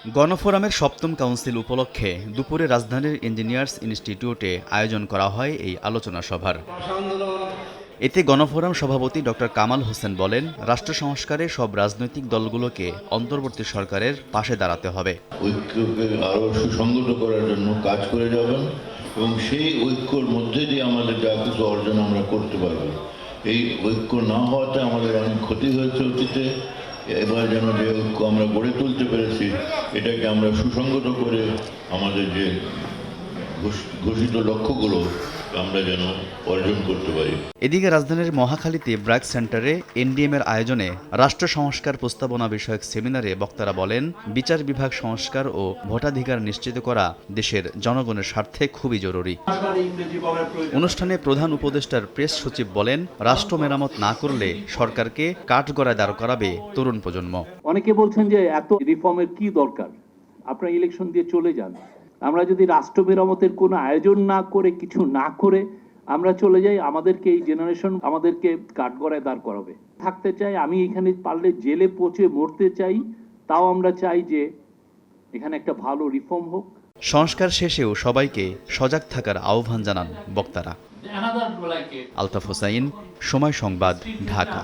গণফোরামের সপ্তম কাউন্সিল উপলক্ষে দুপুরে রাজধানীর ইঞ্জিনিয়ার্স ইনস্টিটিউটে আয়োজন করা হয় এই আলোচনা সভার। এতে গণফোরাম সভাপতি ডক্টর কামাল হোসেন বলেন, রাষ্ট্র সংস্কারে সব রাজনৈতিক দলগুলোকে অন্তর্বর্তী সরকারের পাশে দাঁড়াতে হবে। ঐক্যকে আরো সুসংগত করার জন্য কাজ করে যাবেন এবং সেই ঐক্যর মধ্যে দিয়ে আমাদের যা কিছু অর্জন আমরা করতে পারব। এই ঐক্য না হওয়াতে আমাদের অনেক ক্ষতি হয়েছে অতীতে। এবার যেন যে ঐক্য আমরা গড়ে তুলতে পেরেছি এটাকে আমরা সুসংগত করে আমাদের যে ঘোষিত লক্ষ্যগুলো আমরা যেন অর্জন করতে পারি। এদিকে রাজধানীর মহাখালীতে ব্র্যাক সেন্টারে এনডিএম এর আয়োজনে রাষ্ট্র সংস্কার প্রস্তাবনা বিষয়ক সেমিনারে বক্তারা বলেন, বিচার বিভাগ সংস্কার ও ভোটাধিকার নিশ্চিত করা দেশের জনগণের স্বার্থে খুবই জরুরি। অনুষ্ঠানে প্রধান উপদেষ্টার প্রেস সচিব বলেন, রাষ্ট্র মেরামত না করলে সরকারকে কাঠগড়ায় দাঁড় করাবে তরুণ প্রজন্ম। অনেকে বলছেন যে এত রিফর্মের কি দরকার, আপনারা ইলেকশন দিয়ে চলে যান। আমরা যদি রাষ্ট্র মেরামতের কোনো আয়োজন না করে, কিছু না করে আমরা চলে যাই, আমাদেরকে এই জেনারেশন আমাদেরকে কাঠগড়ায় দাঁড় করাবে। থাকতে চাই, আমি এখানে পারলে জেলে পচে মরতে চাই, তাও আমরা চাই যে এখানে একটা ভালো রিফর্ম হোক। সংস্কার শেষেও সবাইকে সজাগ থাকার আহ্বান জানান বক্তারা। আলতাফ হোসাইন, সময় সংবাদ, ঢাকা।